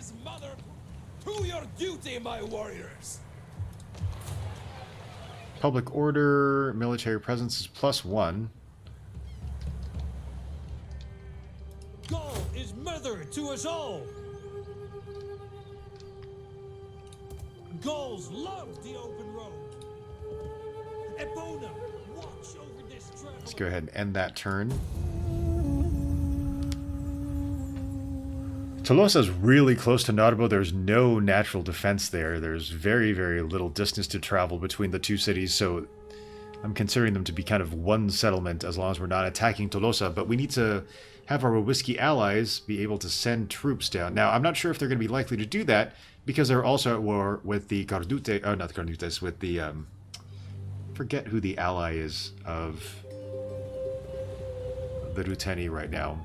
his mother. To your duty, my warriors. Public order, military presence is +1. Gaul is mother to us all. Gauls love the open road. Epona, watch over this traveler. Let's go ahead and end that turn. Tolosa is really close to Narbo. There's no natural defense there. There's very, very little distance to travel between the two cities, so I'm considering them to be kind of one settlement as long as we're not attacking Tolosa, but we need to have our Whisky allies be able to send troops down. Now, I'm not sure if they're going to be likely to do that, because they're also at war with the Cardute, not the Cardutes, with the, forget who the ally is of the Ruteni right now.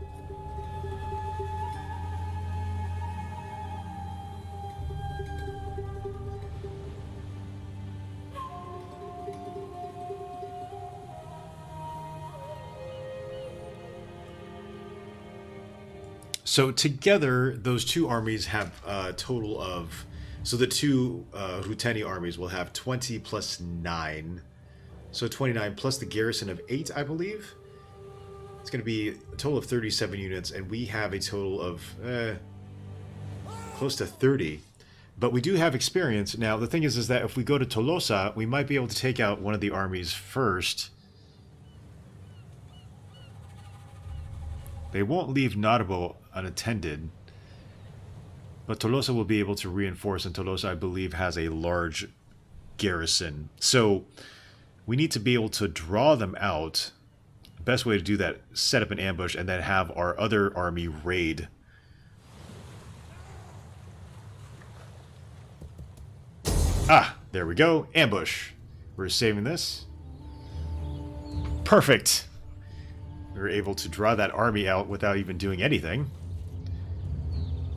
So together, those two armies have a total of... So the two Ruteni armies will have 20 plus 9. So 29 plus the garrison of 8, I believe. It's going to be a total of 37 units, and we have a total of close to 30. But we do have experience. Now, the thing is that if we go to Tolosa, we might be able to take out one of the armies first. They won't leave Narbo unattended, but Tolosa will be able to reinforce, and Tolosa, I believe, has a large garrison. So we need to be able to draw them out. The best way to do that, set up an ambush, and then have our other army raid. Ah, there we go. Ambush. We're saving this. Perfect. We were able to draw that army out without even doing anything.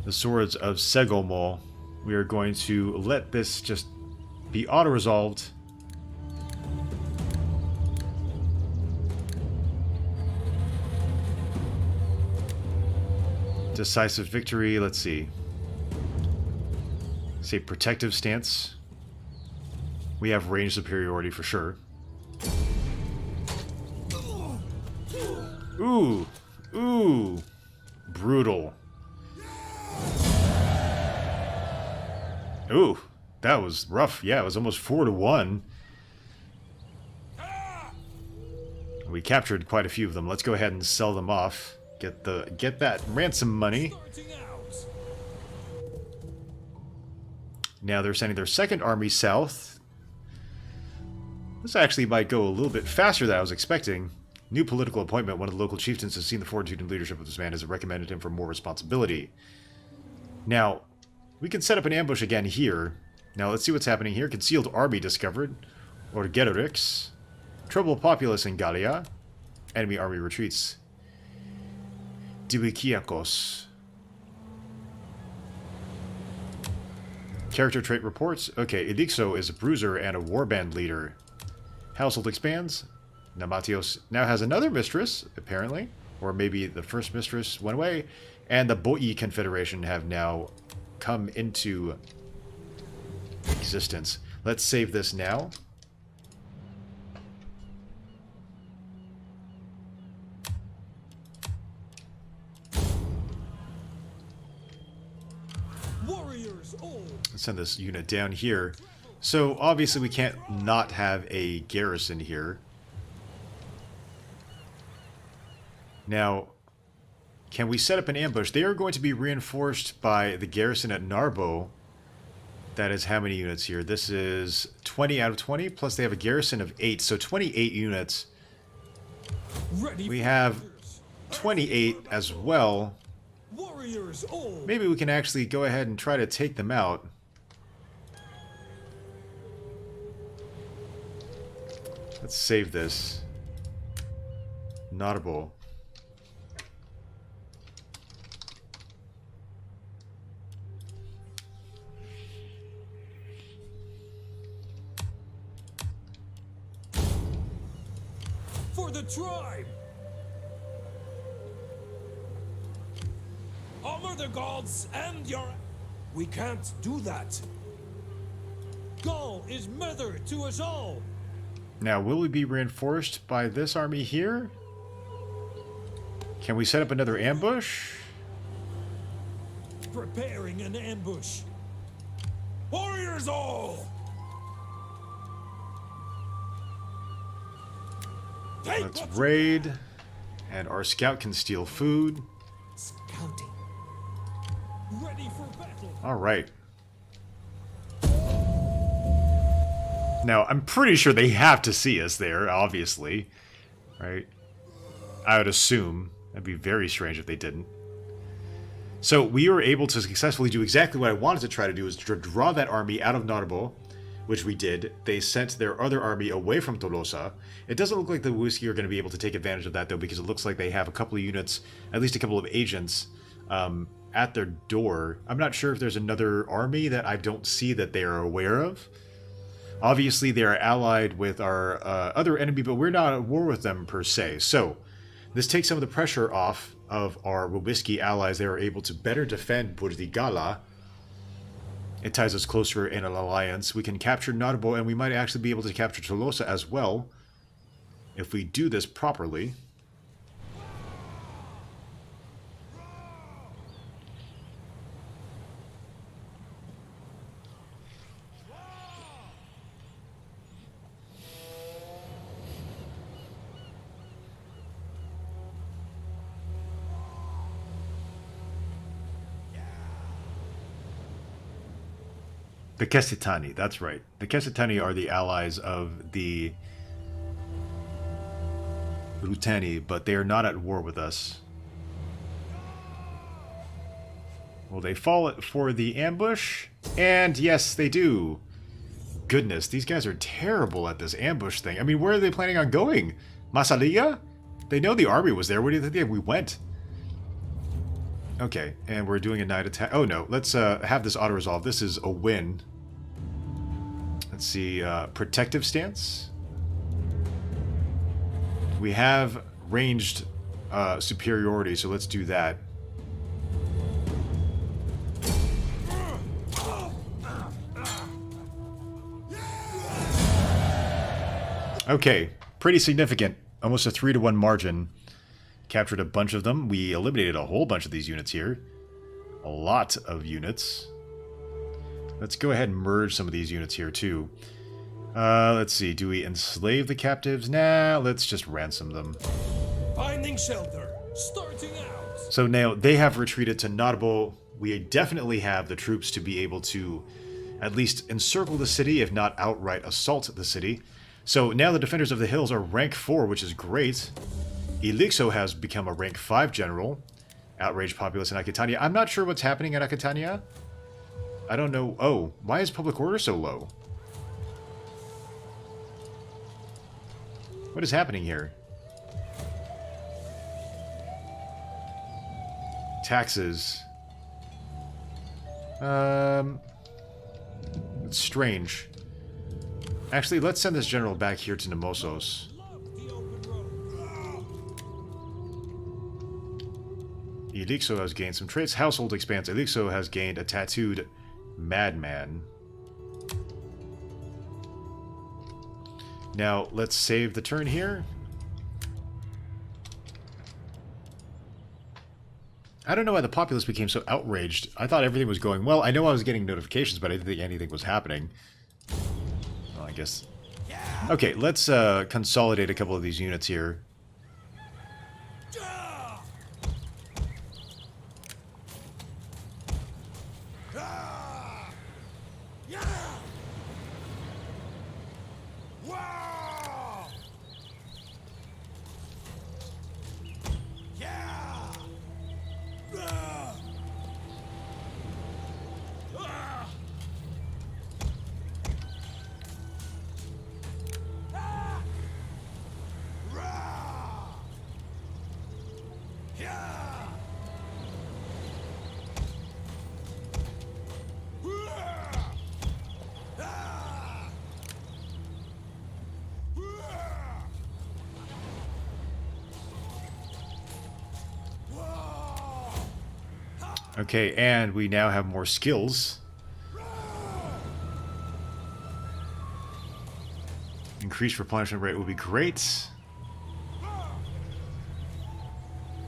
The Swords of Segomo. We are going to let this just be auto-resolved. Decisive victory. Let's see. Say protective stance. We have range superiority for sure. Ooh. Ooh. Brutal. Ooh. That was rough. Yeah, it was almost 4-1. We captured quite a few of them. Let's go ahead and sell them off. Get that ransom money. Now they're sending their second army south. This actually might go a little bit faster than I was expecting. New political appointment. One of the local chieftains has seen the fortitude and leadership of this man, has recommended him for more responsibility. Now, we can set up an ambush again here. Now, let's see what's happening here. Concealed army discovered. Orgerorix. Trouble populace in Gallia. Enemy army retreats. Diwikiakos. Character trait reports. Okay, Edixo is a bruiser and a warband leader. Household expands. Namatios now has another mistress, apparently. Or maybe the first mistress went away. And the Boi Confederation have now come into existence. Let's save this now. Warriors all. Let's send this unit down here. So obviously we can't not have a garrison here. Now, can we set up an ambush? They are going to be reinforced by the garrison at Narbo. That is how many units here? This is 20 out of 20, plus they have a garrison of 8, so 28 units. We have 28 as well. Warriors all. Maybe we can actually go ahead and try to take them out. Let's save this. Narbo. For the tribe. Honor the gods and your... We can't do that. Gaul is mother to us all. Now, will we be reinforced by this army here? Can we set up another ambush? Preparing an ambush. Warriors all! Let's raid. And our scout can steal food. Scouting. Ready for battle. Alright. Now, I'm pretty sure they have to see us there, obviously. Right? I would assume. That'd be very strange if they didn't. So, we were able to successfully do exactly what I wanted to try to do, is to draw that army out of Narbo, which we did. They sent their other army away from Tolosa. It doesn't look like the Whisky are going to be able to take advantage of that, though, because it looks like they have a couple of units, at least a couple of agents, at their door. I'm not sure if there's another army that I don't see that they are aware of. Obviously, they are allied with our other enemy, but we're not at war with them, per se. So, this takes some of the pressure off of our Whisky allies. They are able to better defend Burdigala. It ties us closer in an alliance. We can capture Narbo, and we might actually be able to capture Tolosa as well, if we do this properly. The Kesitani, that's right. The Kesitani are the allies of the Ruteni, but they are not at war with us. Will they fall for the ambush? And yes, they do. Goodness, these guys are terrible at this ambush thing. I mean, where are they planning on going? Massalia? They know the army was there. Where do you think we went? Okay, and we're doing a night attack. Oh no, let's have this auto-resolve. This is a win. Let's see, protective stance. We have ranged superiority, so let's do that. Okay, pretty significant. Almost a 3-to-1 margin. Captured a bunch of them. We eliminated a whole bunch of these units here. A lot of units. Let's go ahead and merge some of these units here too. Let's see. Do we enslave the captives? Nah, let's just ransom them. Finding shelter. Starting out. So now they have retreated to Narbo. We definitely have the troops to be able to at least encircle the city, if not outright assault the city. So now the Defenders of the Hills are rank 4, which is great. Elixo has become a rank 5 general. Outraged populace in Aquitania. I'm not sure what's happening in Aquitania. I don't know. Oh, why is public order so low? What is happening here? Taxes. It's strange. Actually, let's send this general back here to Nemosos. Elixo has gained some traits. Household expands. Elixo has gained a tattooed madman. Now, let's save the turn here. I don't know why the populace became so outraged. I thought everything was going well. I know I was getting notifications, but I didn't think anything was happening. Well, I guess... Okay, let's consolidate a couple of these units here. Okay, and we now have more skills. Increased replenishment rate would be great.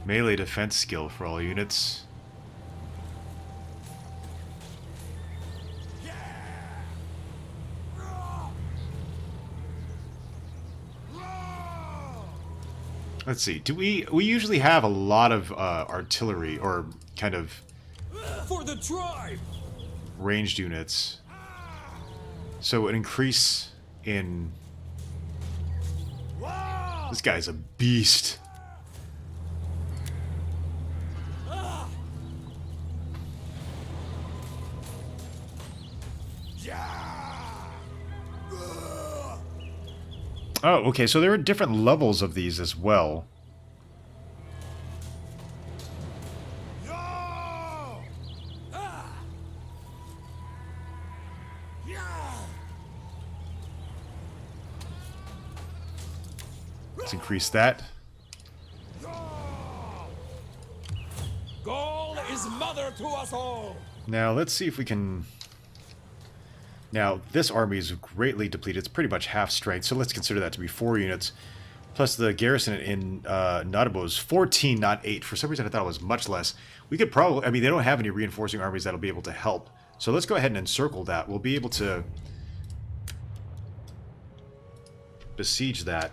Melee defense skill for all units. Let's see. Do we usually have a lot of artillery or kind of For the tribe. ranged units? So an increase in. This guy's a beast. Oh, okay, so there are different levels of these as well. Let's increase that. Gaul is mother to us all. Now, let's see if we can... Now, this army is greatly depleted. It's pretty much half strength, so let's consider that to be 4 units. Plus the garrison in Narbo is 14, not 8. For some reason, I thought it was much less. We could probably... I mean, they don't have any reinforcing armies that'll be able to help. So let's go ahead and encircle that. We'll be able to besiege that.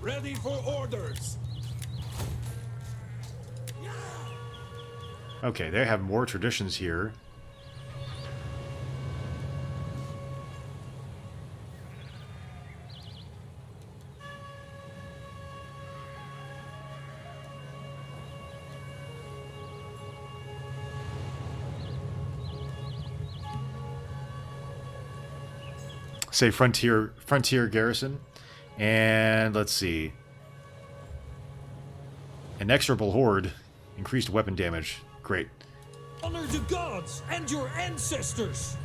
Ready for orders. Okay, they have more traditions here. Say frontier garrison. And let's see. Inexorable horde. Increased weapon damage. Great. Honor the gods and your ancestors.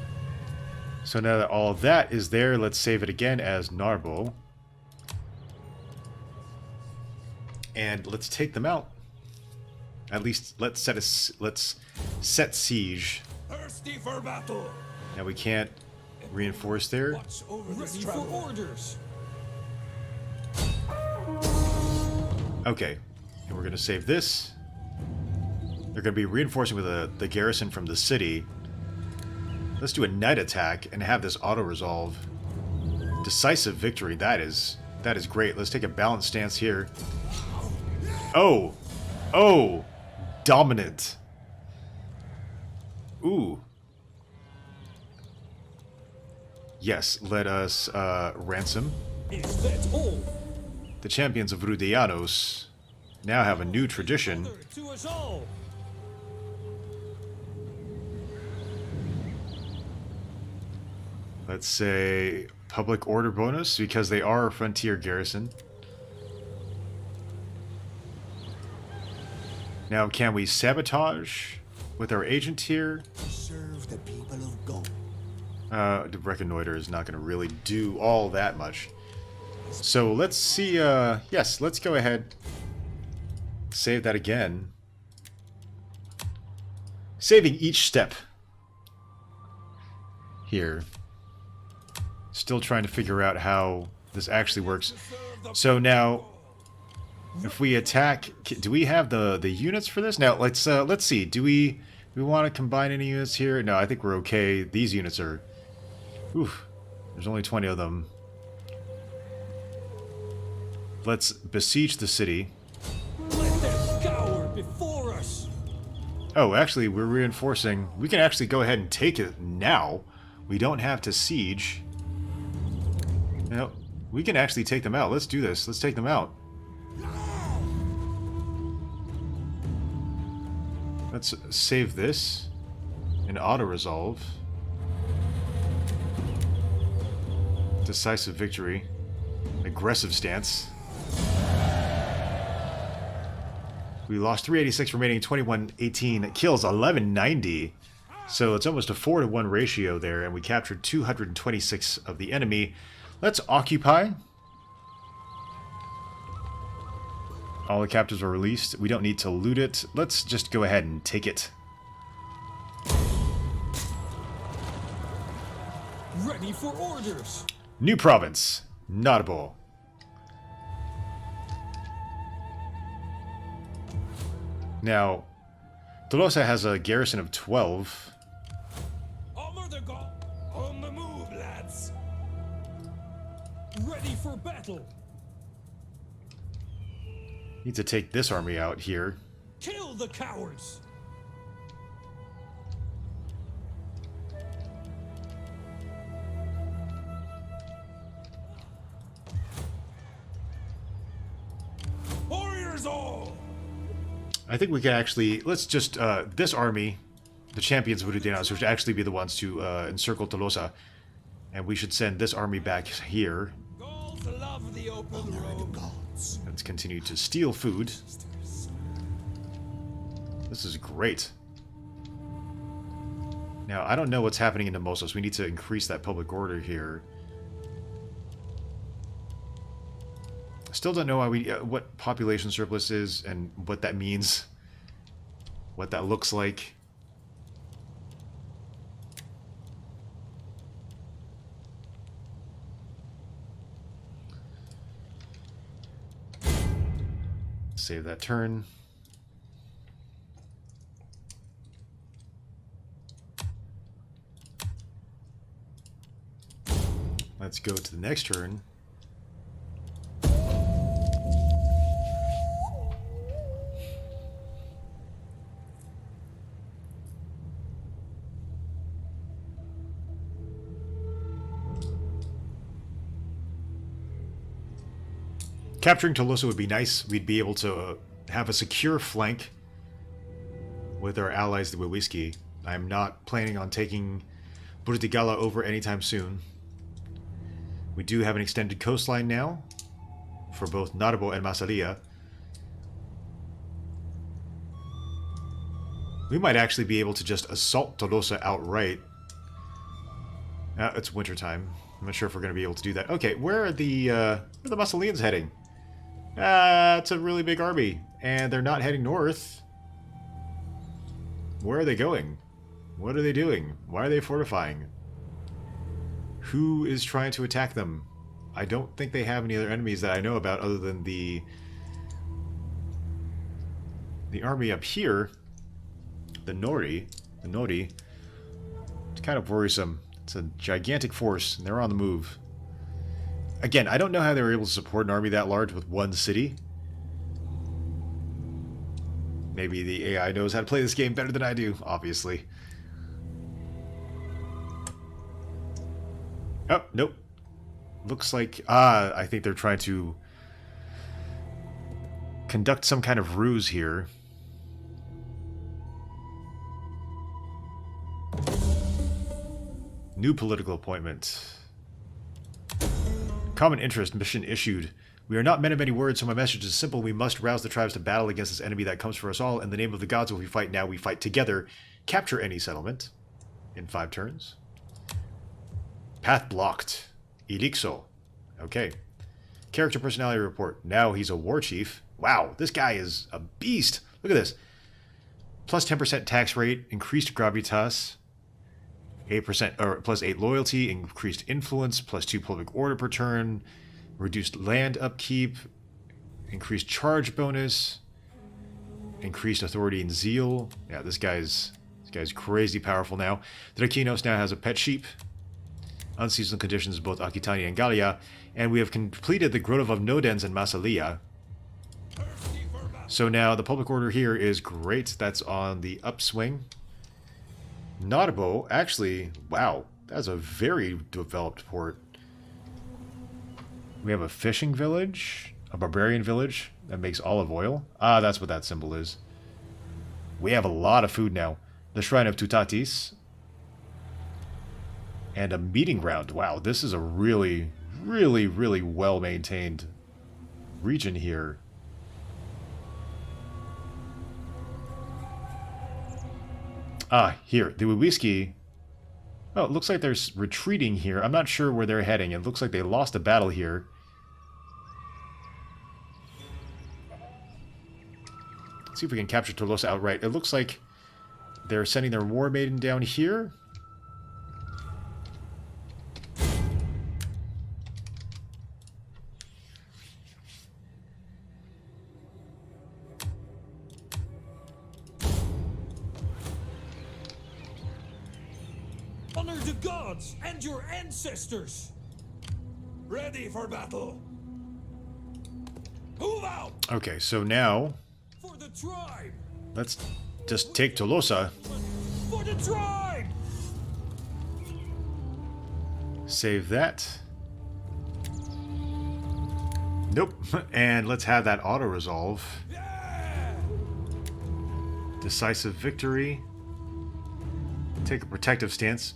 So now that all of that is there, let's save it again as Narbo. And let's take them out. At least let's set siege. Thirsty for battle. Now we can't reinforce there. Watch over this for orders. Okay, and we're going to save this. They're going to be reinforcing with the garrison from the city. Let's do a night attack and have this auto-resolve. Decisive victory, that is great. Let's take a balanced stance here. Oh! Oh! Dominant. Ooh. Yes, let us ransom. Is that all? The champions of Rudeanos now have a new tradition. Mother to us all. Let's say public order bonus, because they are a frontier garrison. Now, can we sabotage with our agent here? Serve the people of Gaul. The reconnoiter is not going to really do all that much. So let's see, yes, let's go ahead. Save that again. Saving each step. Here. Still trying to figure out how this actually works. So now, if we attack, do we have the units for this? Now, let's see. Do we want to combine any units here? No, I think we're okay. These units are... Oof. There's only 20 of them. Let's besiege the city. Let them scour before us. Oh, actually, we're reinforcing. We can actually go ahead and take it now. We don't have to siege. No, we can actually take them out. Let's do this. Let's take them out. Let's save this and auto-resolve. Decisive victory. Aggressive stance. We lost 386 remaining, 2118 kills, 1190. So it's almost a 4-to-1 ratio there, and we captured 226 of the enemy. Let's occupy. All the captives are released. We don't need to loot it. Let's just go ahead and take it. Ready for orders. New province, Notable. Now, Tolosa has a garrison of 12. Armor the god. On the move, lads. Ready for battle. Need to take this army out here. Kill the cowards. Warriors all. I think we can actually, let's just, this army, the champions of Urudinas, should actually be the ones to encircle Tolosa. And we should send this army back here. Gauls love the open road. Let's continue to steal food. This is great. Now, I don't know what's happening in Nemosos. We need to increase that public order here. Still don't know why what population surplus is and what that means. What that looks like. Save that turn. Let's go to the next turn. Capturing Tolosa would be nice. We'd be able to have a secure flank with our allies, the Wiwiski. I'm not planning on taking Burdigala over anytime soon. We do have an extended coastline now for both Narbo and Massalia. We might actually be able to just assault Tolosa outright. It's wintertime. I'm not sure if we're going to be able to do that. Okay, where are the Massalians heading? It's a really big army, and they're not heading north. Where are they going? What are they doing? Why are they fortifying? Who is trying to attack them? I don't think they have any other enemies that I know about other than the army up here. The Nori. It's kind of worrisome. It's a gigantic force, and they're on the move. Again, I don't know how they were able to support an army that large with one city. Maybe the AI knows how to play this game better than I do, obviously. Oh, nope. Looks like, I think they're trying to conduct some kind of ruse here. New political appointment. Common interest mission issued. We are not men of many words, so my message is simple. We must rouse the tribes to battle against this enemy that comes for us all. In the name of the gods, if we fight now, we fight together. Capture any settlement in 5 turns. Path blocked. Elixo. Okay. Character personality report. Now he's a war chief. Wow, this guy is a beast. Look at this. Plus 10% tax rate, increased gravitas, 8% or plus 8 loyalty, increased influence, plus 2 public order per turn, reduced land upkeep, increased charge bonus, increased authority and zeal. Yeah, this guy's crazy powerful now. Drakinos now has a pet sheep. Unseasonal conditions both Aquitania and Gallia, and we have completed the Grotto of Nodens and Massalia. So now the public order here is great. That's on the upswing. Narbo, actually, wow, that's a very developed port. We have a fishing village, a barbarian village that makes olive oil. Ah, that's what that symbol is. We have a lot of food now. The Shrine of Tutatis. And a meeting ground. Wow, this is a really, really, really well-maintained region here. Ah, here. The Whisky. Oh, it looks like they're retreating here. I'm not sure where they're heading. It looks like they lost a battle here. Let's see if we can capture Tolosa outright. It looks like they're sending their war maiden down here. Honor the gods and your ancestors. Ready for battle. Move out Okay, so now for the tribe. let's just take Tolosa. For the tribe. Save that. Nope. And let's have that auto-resolve. Yeah. Decisive victory. Take a protective stance.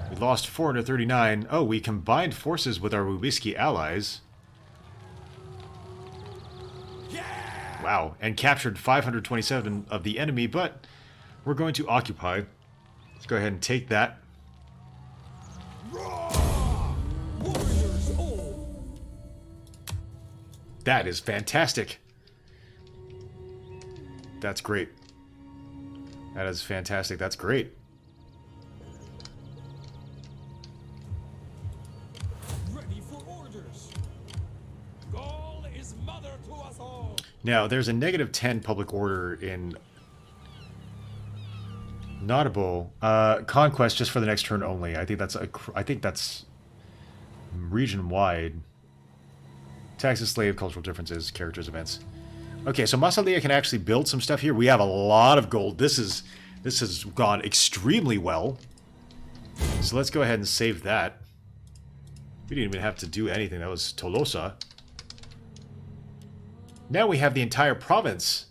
We lost 439. Oh, we combined forces with our Whisky allies. Wow. And captured 527 of the enemy, but we're going to occupy. Let's go ahead and take that. Warriors all. That is fantastic. That's great. That is fantastic. That's great. Ready for orders. Gaul is mother to us all. Now, there's a -10 public order in Notable. Conquest just for the next turn only. I think that's region-wide. Tax and slave, cultural differences, characters, events. Okay, so Massalia can actually build some stuff here. We have a lot of gold. This has gone extremely well. So let's go ahead and save that. We didn't even have to do anything. That was Tolosa. Now we have the entire province.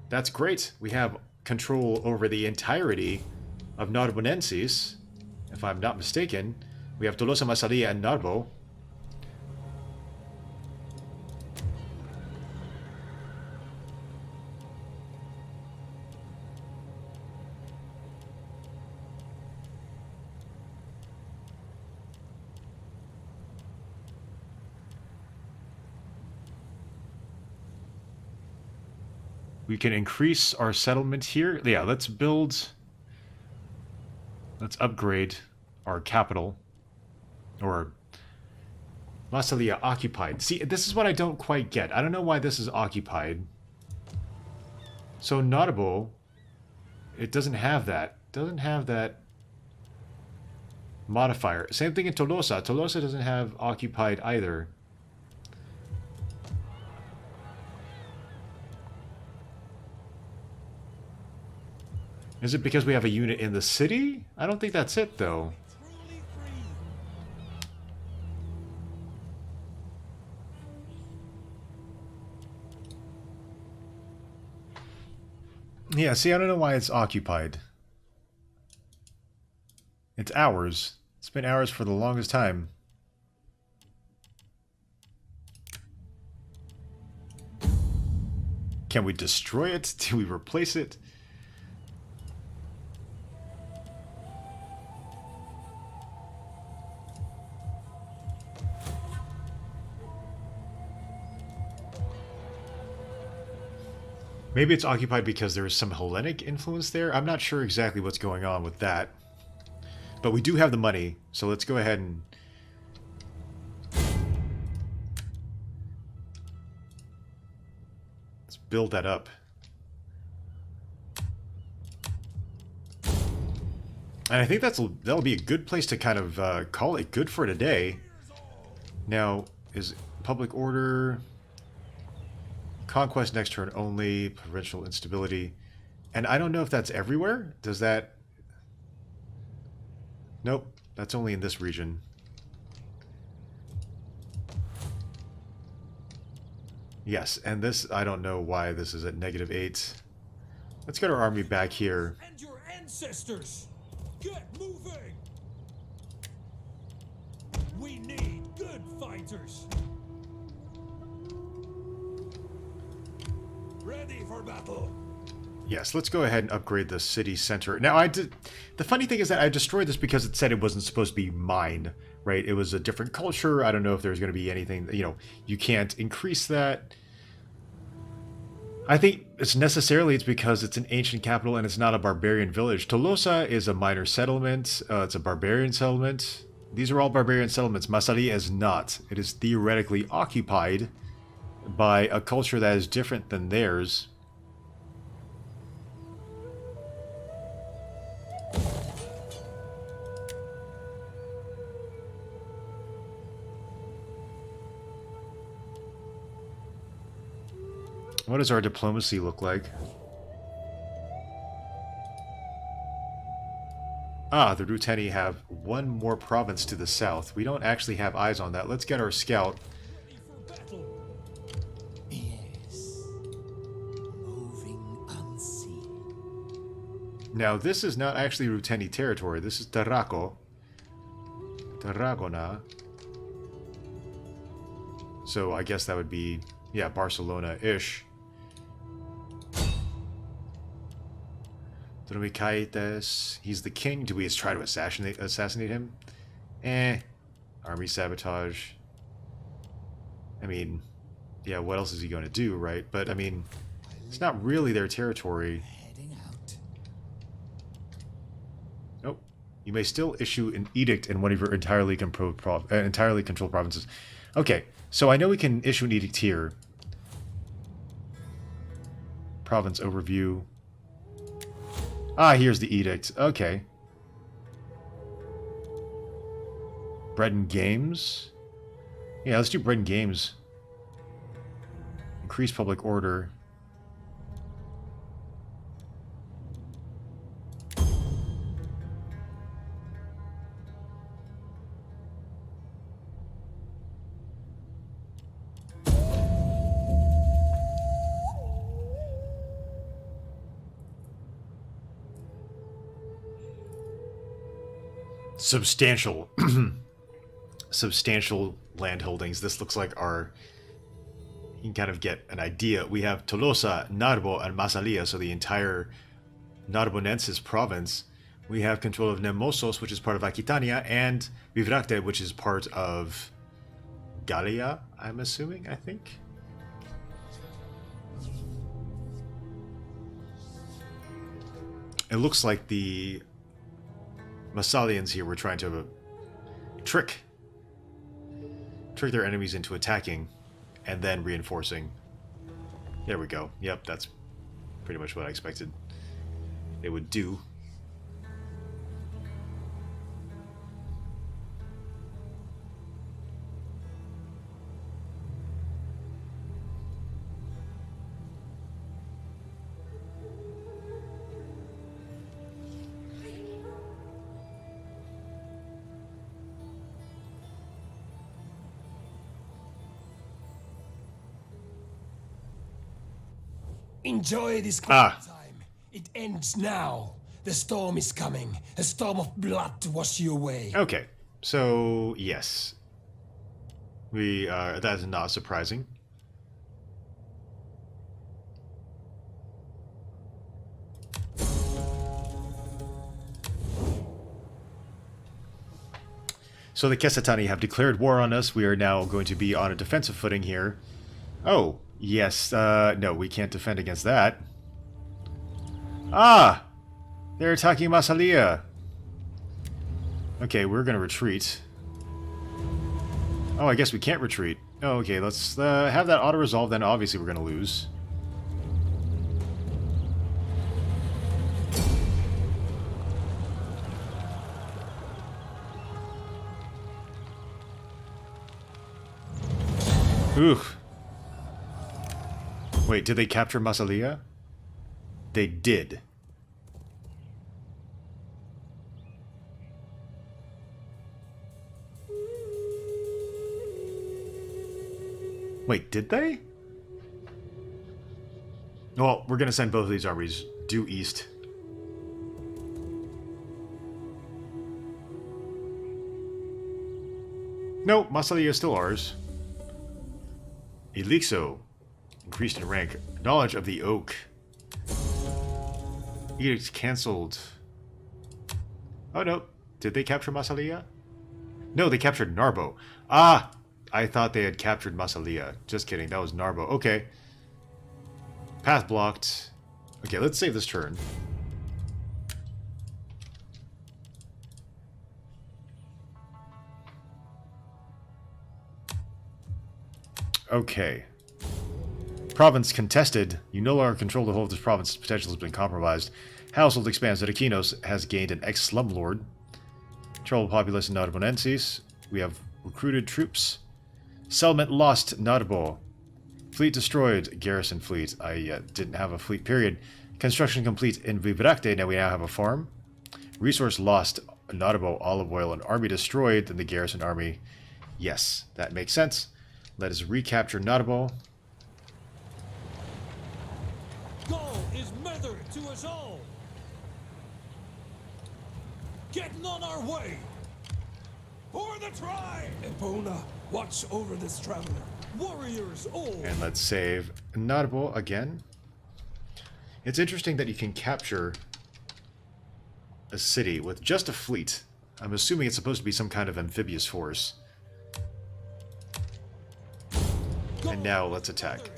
That's great. We have control over the entirety of Narbonensis. If I'm not mistaken, we have Tolosa, Massalia, and Narbo. We can increase our settlement here. Yeah, let's upgrade our capital. Or Massalia occupied. See, this is what I don't quite get. I don't know why this is occupied. So Notable, it doesn't have that. Doesn't have that modifier. Same thing in Tolosa. Tolosa doesn't have occupied either. Is it because we have a unit in the city? I don't think that's it, though. Yeah, see, I don't know why it's occupied. It's ours. It's been ours for the longest time. Can we destroy it? Do we replace it? Maybe it's occupied because there is some Hellenic influence there. I'm not sure exactly what's going on with that. But we do have the money, so let's go ahead and... let's build that up. And I think that'll be a good place to kind of call it good for today. Now, is public order... Conquest next turn only, provincial instability. And I don't know if that's everywhere. Does that... Nope, that's only in this region. Yes, and this, I don't know why this is at -8. Let's get our army back here. And your ancestors. Get moving. We need good fighters. ready for battle. Yes, let's go ahead and upgrade the city center. Now, I did. The funny thing is that I destroyed this because it said it wasn't supposed to be mine, right? It was a different culture. I don't know if there's going to be anything, you know, you can't increase that. I think it's because it's an ancient capital and it's not a barbarian village. Tolosa is a minor settlement. It's a barbarian settlement. These are all barbarian settlements. Massalia is not. It is theoretically occupied by a culture that is different than theirs. What does our diplomacy look like? Ah, the Ruteni have one more province to the south. We don't actually have eyes on that. Let's get our scout. Ready for battle. Yes. Moving unseen. Now, this is not actually Ruteni territory. This is Tarraco. Tarragona. So I guess that would be, yeah, Barcelona-ish. Dromicaites, he's the king. Do we just try to assassinate him? Army sabotage. I mean, yeah, what else is he going to do, right? But, I mean, it's not really their territory. Heading out. Nope. You may still issue an edict in one of your entirely controlled provinces. Okay, so I know we can issue an edict here. Province overview. Ah, here's the edict. Okay. Bread and games? Yeah, let's do bread and games. Increase public order. Substantial substantial land holdings. This looks like our, you can kind of get an idea. We have Tolosa, Narbo, and Massalia, so the entire Narbonensis province. We have control of Nemosos, which is part of Aquitania, and Vivracte, which is part of Gallia, I'm assuming, I think. It looks like the Massalians here were trying to trick their enemies into attacking and then reinforcing. There we go. Yep, that's pretty much what I expected they would do. Enjoy this time. It ends now. The storm is coming. A storm of blood to wash you away. Okay, so yes, we that is not surprising. So the Kesatani have declared war on us. We are now going to be on a defensive footing here. Oh, yes, no, we can't defend against that. Ah! They're attacking Massalia. Okay, we're gonna retreat. Oh, I guess we can't retreat. Oh, okay, let's have that auto-resolve, then obviously we're gonna lose. Oof. Wait, did they capture Massalia? They did. Wait, did they? Well, we're gonna send both of these armies due east. No, Massalia is still ours. Elixo. Increased in rank. Knowledge of the oak. Edict cancelled. Oh no. Did they capture Massalia? No, they captured Narbo. Ah! I thought they had captured Massalia. Just kidding. That was Narbo. Okay. Path blocked. Okay, let's save this turn. Okay. Province contested. You no longer control the whole of this province's potential has been compromised. Household expands. Aquinos has gained an ex-slumlord. Control populace in Narbonensis. We have recruited troops. Settlement lost. Narbo. Fleet destroyed. Garrison fleet. I didn't have a fleet, period. Construction complete in Vibracte. Now we now have a farm. Resource lost. Narbo, olive oil, and army destroyed. Then the garrison army. Yes, that makes sense. Let us recapture Narbo. Gaul is mother to us all. Getting on our way. For the tribe. Epona, watch over this traveler. Warriors all. And let's save Narbo again. It's interesting that you can capture a city with just a fleet. I'm assuming it's supposed to be some kind of amphibious force. And now let's attack.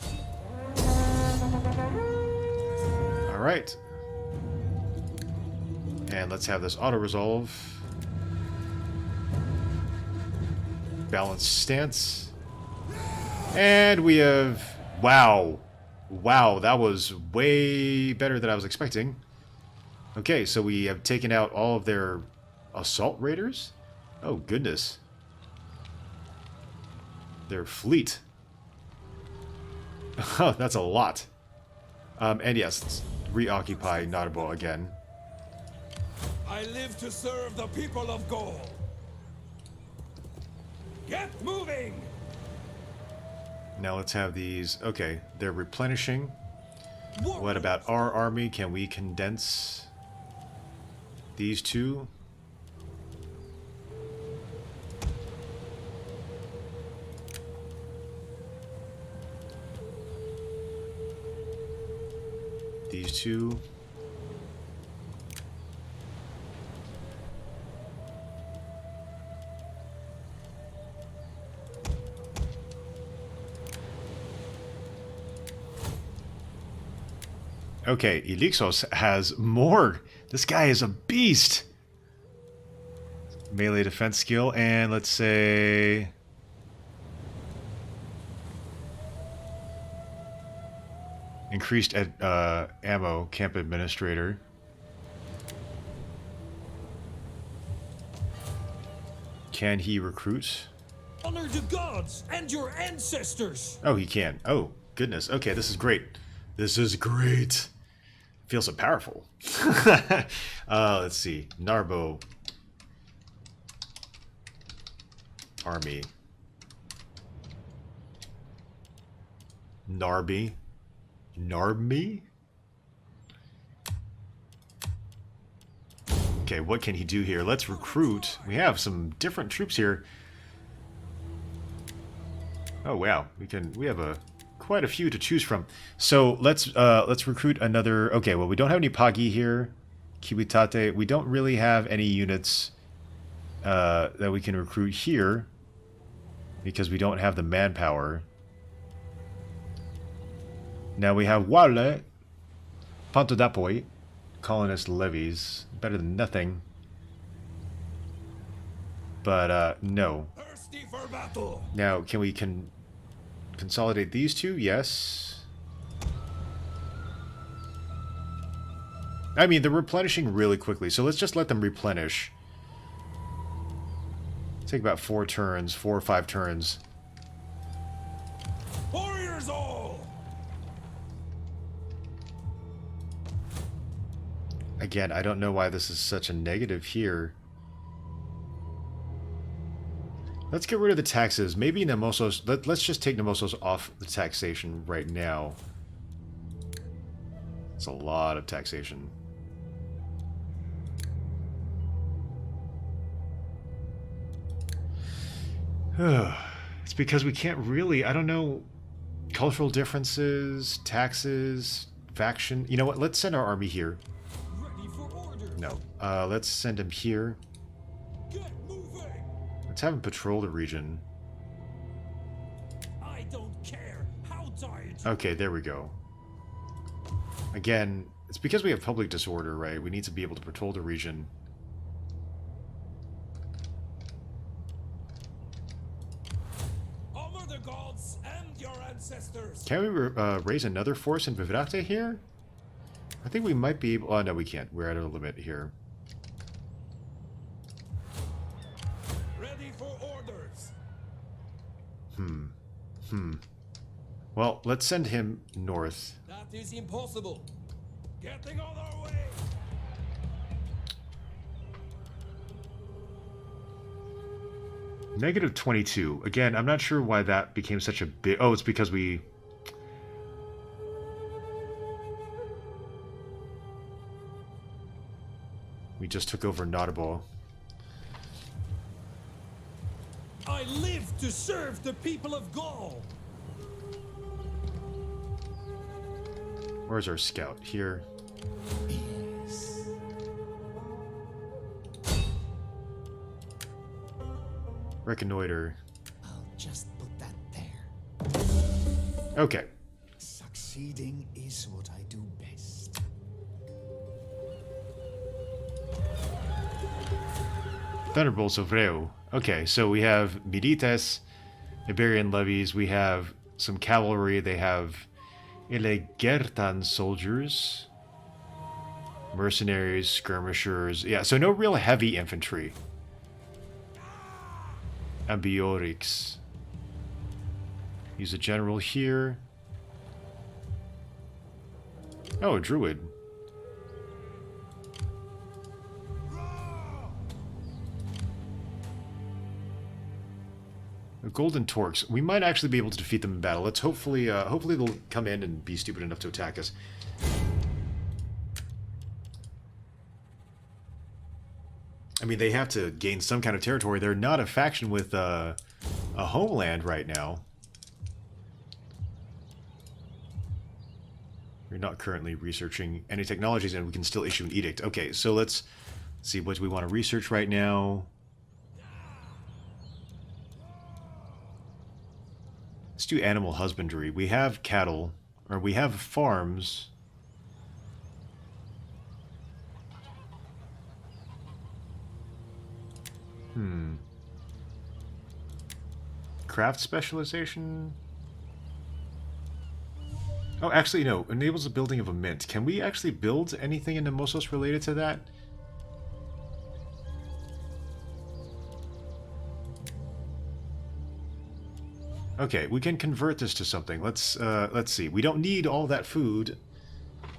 Alright. And let's have this auto-resolve. Balanced stance. And we have... Wow. Wow, that was way better than I was expecting. Okay, so we have taken out all of their assault raiders? Oh, goodness. Their fleet. Oh, that's a lot. And yes, let's reoccupy Narbo again. I live to serve the people of Gaul. Get moving! Now let's have these... Okay, they're replenishing. What about our army? Can we condense these two? These two. Okay, Elixos has more. This guy is a beast. Melee defense skill, and let's say... Increased ammo, camp administrator. Can he recruit? Honor to gods and your ancestors. Oh, he can. Oh, goodness. Okay, this is great. This is great. Feels so powerful. Let's see. Narbo. Army. Narby. Narby? Okay, what can he do here? Let's recruit. We have some different troops here. Oh wow, we have quite a few to choose from. So let's recruit another. Okay, well we don't have any Pagi here. Kiwitate. We don't really have any units that we can recruit here because we don't have the manpower. Now we have Wale, Pantodapoi, colonist levies. Better than nothing. But no. Thirsty for battle. Now, can we consolidate these two? Yes. I mean, they're replenishing really quickly, so let's just let them replenish. Take about 4 or 5 turns. Warriors all. Again, I don't know why this is such a negative here. Let's get rid of the taxes. Maybe Nemosos... Let's just take Nemosos off the taxation right now. It's a lot of taxation. It's because we can't really... I don't know Cultural differences, taxes, faction. You know what? Let's send our army here. Ready for orders. No. Let's send him here. Get moving. Let's have him patrol the region. I don't care how tired you Okay, there we go. Again, it's because we have public disorder, right? We need to be able to patrol the region. honor the gods and your ancestors. Can we raise another force in Vivrate here? I think we might be able... Oh, no, we can't. We're at a limit here. Ready for orders. Well, let's send him north. That is impossible. Getting on our way. Negative 22. Again, I'm not sure why that became such a big... Oh, it's because we... We just took over Nautable. I live to serve the people of Gaul. Where's our scout? Here. Yes. Reconnoiter. I'll just put that there. Okay. Succeeding is what I do best. Thunderbolts of Reu. Okay, so we have Milites, Iberian levies, we have some cavalry, they have Elegertan soldiers, mercenaries, skirmishers. Yeah, so no real heavy infantry. Ambiorix. Use a general here. Oh, a druid. The Golden Torques. We might actually be able to defeat them in battle. Let's hopefully they'll come in and be stupid enough to attack us. I mean, they have to gain some kind of territory. They're not a faction with a homeland right now. We're not currently researching any technologies, and we can still issue an edict. Okay, so let's see what we want to research right now. Let's do animal husbandry. We have cattle, or we have farms. Craft specialization? Oh, actually, no. Enables the building of a mint. Can we actually build anything in Nemosos related to that? Okay, we can convert this to something. Let's see. We don't need all that food.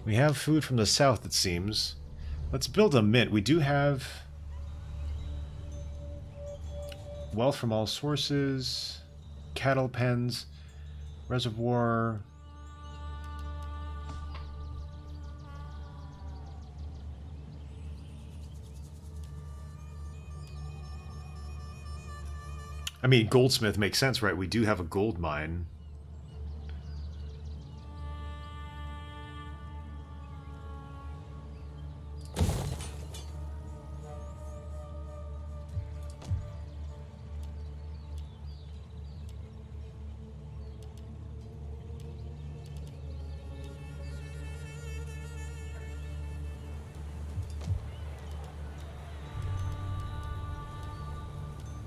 We have food from the south, it seems. Let's build a mint. We do have wealth from all sources, cattle pens, reservoir. I mean, goldsmith makes sense, right? We do have a gold mine.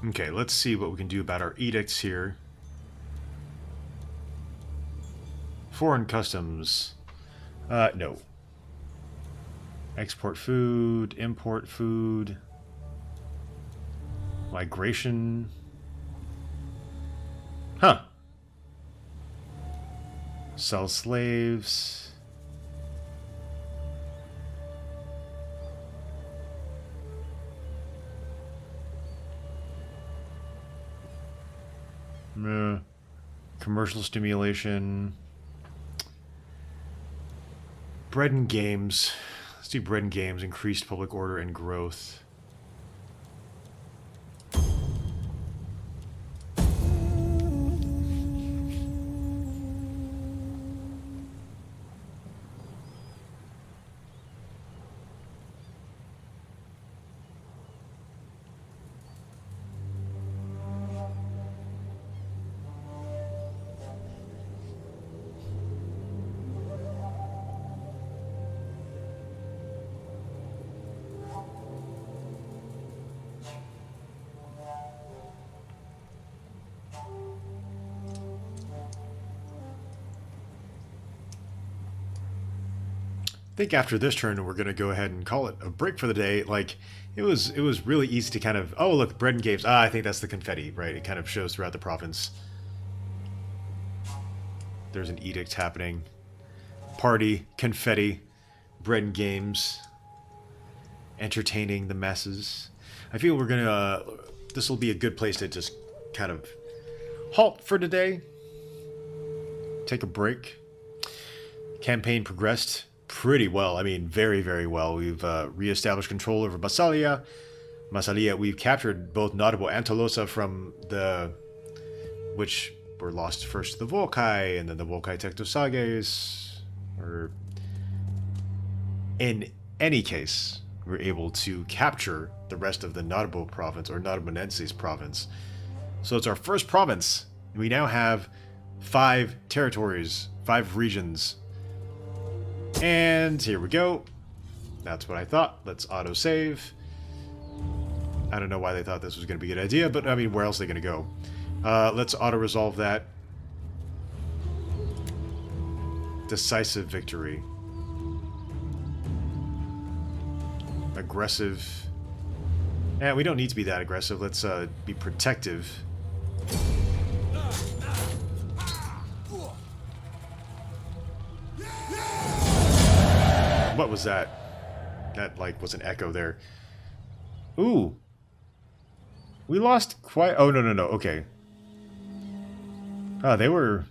Okay, let's see what we can do about our edicts here. Foreign customs. No. Export food, import food. Migration. Huh. Sell slaves. Commercial stimulation. Bread and games. Let's do bread and games. Increased public order and growth. I think after this turn, we're going to go ahead and call it a break for the day. Like, it was really easy to kind of... Oh, look, bread and games. I think that's the confetti, right? It kind of shows throughout the province. There's an edict happening. Party, confetti, bread and games. Entertaining the masses. I feel we're going to... this will be a good place to just kind of halt for today. Take a break. Campaign progressed pretty well. I mean, very, very well. We've re-established control over Massalia. We've captured both Nautibo and Tolosa from the... which were lost first to the Volkai, and then the Volkai Tektosages. Or... in any case, we're able to capture the rest of the Nautibo province, or Nautibonensis province. So it's our first province. We now have 5 territories, 5 regions. And here we go. That's what I thought. Let's auto-save. I don't know why they thought this was going to be a good idea, but I mean, where else are they going to go? Let's auto-resolve that. Decisive victory. Aggressive. Yeah, we don't need to be that aggressive. Let's be protective. What was that? That, like, was an echo there. Ooh. We lost quite... Oh, no, no, no. Okay. They were...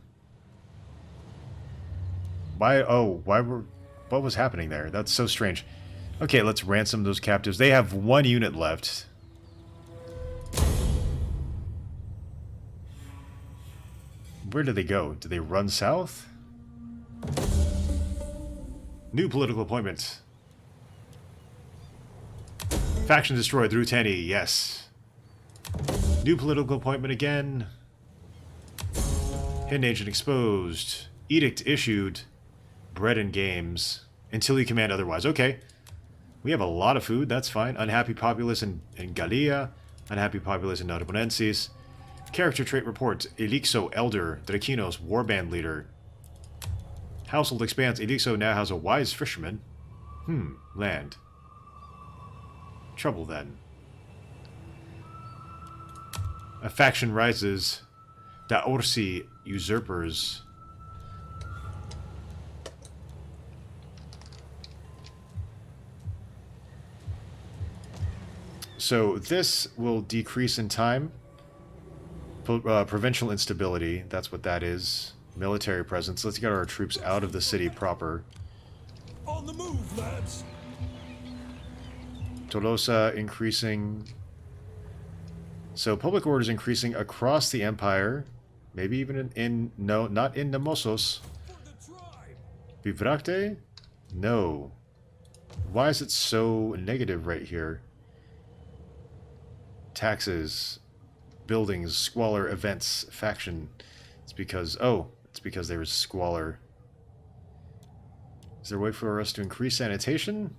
Why... Oh, why were... What was happening there? That's so strange. Okay, let's ransom those captives. They have 1 unit left. Where did they go? Did they run south? New political appointment. Faction destroyed through Tenny, yes. New political appointment again. Hidden agent exposed. Edict issued. Bread and games. Until you command otherwise. Okay. We have a lot of food, that's fine. Unhappy populace in Gallia. Unhappy populace in Nautibonensis. Character trait report. Elixo Elder. Drakinos Warband Leader. Household expands. Elixo now has a wise fisherman. Land. Trouble then. A faction rises. Da Orsi usurpers. So this will decrease in time. Provincial instability, that's what that is. Military presence. Let's get our troops out of the city proper. On the move, lads. Tolosa increasing. So public order is increasing across the empire. Maybe even no, not in Nemosos. Vivracte? No. Why is it so negative right here? Taxes, buildings, squalor, events, faction. It's because, it's because there is squalor. Is there a way for us to increase sanitation?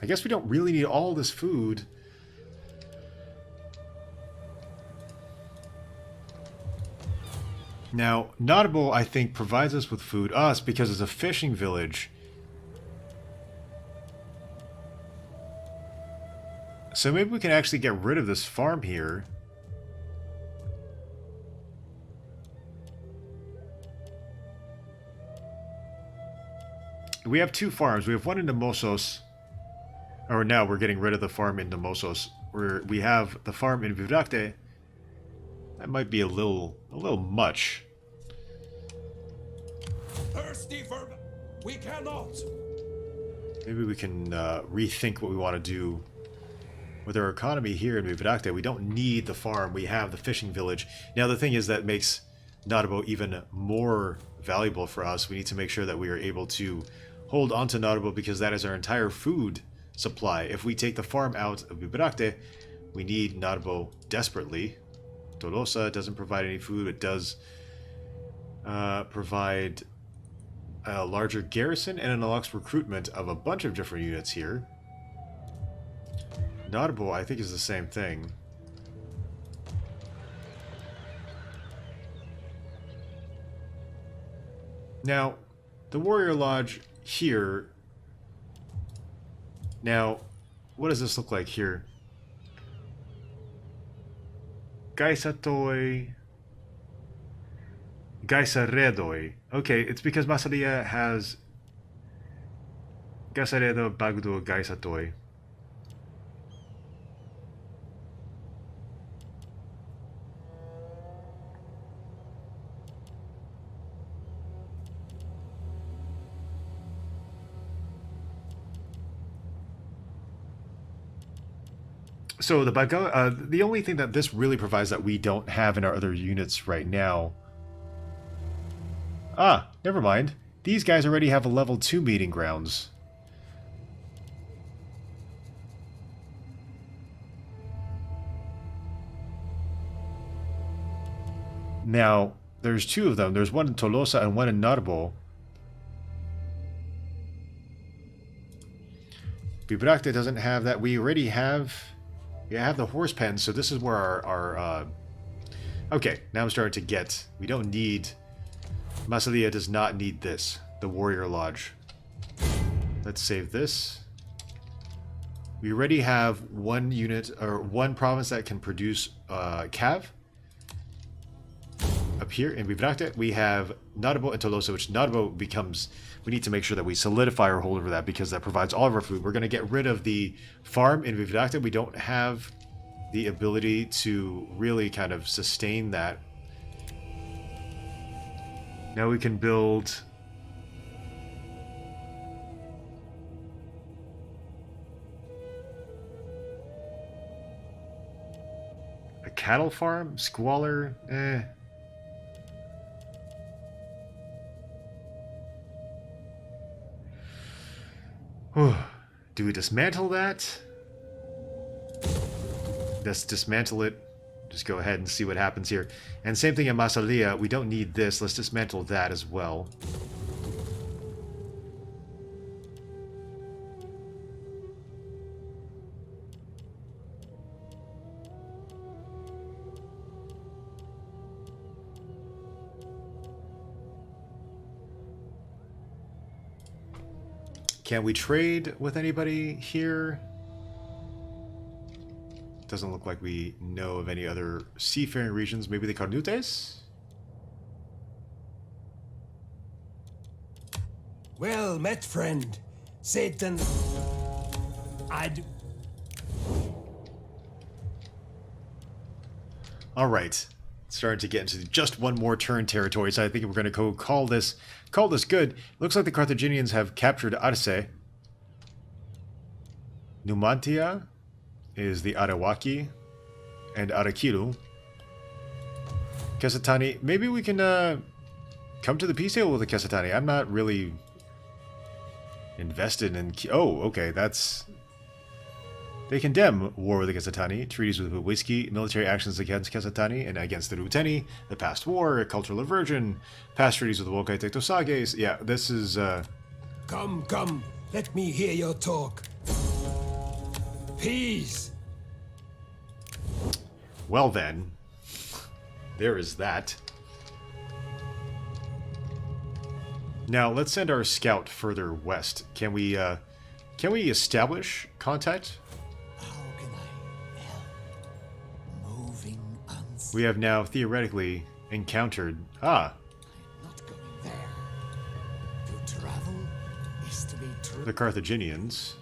I guess we don't really need all this food. Now, Nautibo, I think, provides us with food. Us, because it's a fishing village. So maybe we can actually get rid of this farm here. We have 2 farms. We have one in Nemosos. Or now we're getting rid of the farm in Nemosos. We have the farm in Vivracte. That might be a little much. Thirsty for... We cannot. Maybe we can rethink what we want to do. With our economy here in Vivracte, we don't need the farm. We have the fishing village. Now, the thing is that makes Nautibo even more valuable for us. We need to make sure that we are able to hold on to Nautibo because that is our entire food supply. If we take the farm out of Vivracte, we need Nautibo desperately. Tolosa doesn't provide any food. It does provide a larger garrison and an allows recruitment of a bunch of different units here. Nautibo, I think, is the same thing. Now, the Warrior Lodge here. Now, what does this look like here? Gaisatoi. Gaisaredoi. Okay, it's because Masalia has Gaisaredo Bagdo Gaisatoi. So the only thing that this really provides that we don't have in our other units right now. Ah, never mind. These guys already have a level 2 meeting grounds. Now, there's 2 of them. There's one in Tolosa and one in Narbo. Bibracte doesn't have that. We already have... Yeah, I have the horse pen, so this is where our okay, now I'm starting to get... We don't need... Masalia does not need this. The Warrior Lodge. Let's save this. We already have one unit, or one province that can produce cav. Up here in Bibracte, we have Narbo and Tolosa, which Narbo becomes... We need to make sure that we solidify our hold over that because that provides all of our food. We're going to get rid of the farm in Bibracte. We don't have the ability to really kind of sustain that. Now we can build... a cattle farm? Squalor? Eh... Do we dismantle that? Let's dismantle it. Just go ahead and see what happens here. And same thing in Masalia. We don't need this. Let's dismantle that as well. Can we trade with anybody here? Doesn't look like we know of any other seafaring regions. Maybe the Carnutes? Well met, friend. Satan... Alright. Starting to get into just one more turn territory, so I think we're going to go call this good. Looks like the Carthaginians have captured Arce. Numantia is the Arawaki and Arakiru. Kesatani, maybe we can come to the peace deal with the Kesatani. I'm not really invested in... Oh, okay, that's... They condemn war with the Kesatani, treaties with Whiskey, military actions against Kesatani and against the Ruteni, the past war, cultural aversion, past treaties with the Wokai Tektosages. Yeah, this is... Come, let me hear your talk. Peace! Well then, there is that. Now, let's send our scout further west. Can we establish contact? We have now theoretically encountered... Ah! Not going there. To travel is to be true. The Carthaginians.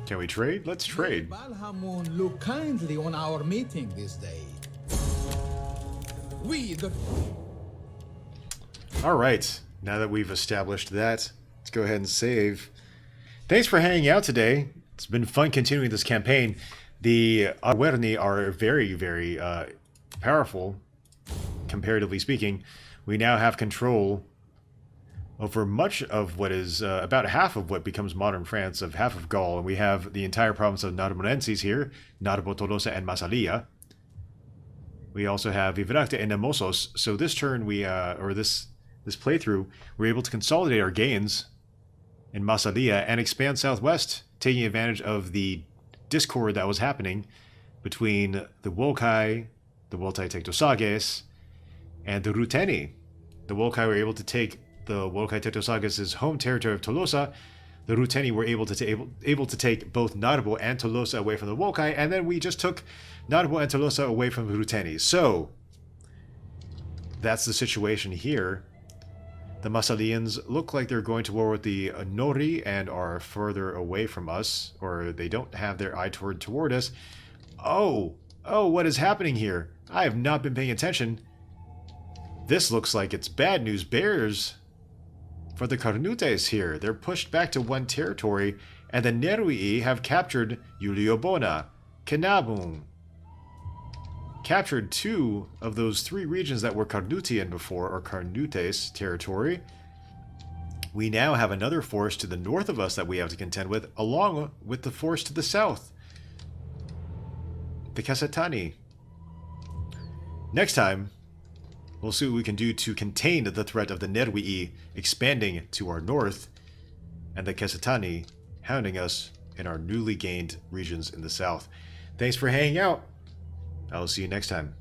Can we trade? Let's trade. Balhamun look kindly on our meeting this day. Alright, now that we've established that, let's go ahead and save. Thanks for hanging out today. It's been fun continuing this campaign. The Arverni are very, very powerful, comparatively speaking. We now have control over much of what is about half of what becomes modern France, of half of Gaul, and we have the entire province of Narbonenses here, Narbo, Tolosa, and Masalia. We also have Bibracte and Nemosos. So this turn this playthrough, we're able to consolidate our gains in Masalia and expand southwest, taking advantage of the discord that was happening between the Wokai, the Woltai Tektosages, and the Ruteni. The Wolkai were able to take the Wolkai Tektosages' home territory of Tolosa. The Ruteni were able to take both Narbo and Tolosa away from the Wolkai, and then we just took Narbo and Tolosa away from the Ruteni. So, that's the situation here. The Massalians look like they're going to war with the Nori and are further away from us, or they don't have their eye toward us. Oh, what is happening here? I have not been paying attention. This looks like it's bad news bears for the Carnutes here. They're pushed back to one territory, and the Nerui have captured Uliobona, Kenabung. Captured 2 of those 3 regions that were Carnutian before, or Carnutes territory. We now have another force to the north of us that we have to contend with, along with the force to the south, the Casatani. Next time, we'll see what we can do to contain the threat of the Nerui expanding to our north, and the Casatani hounding us in our newly gained regions in the south. Thanks for hanging out. I will see you next time.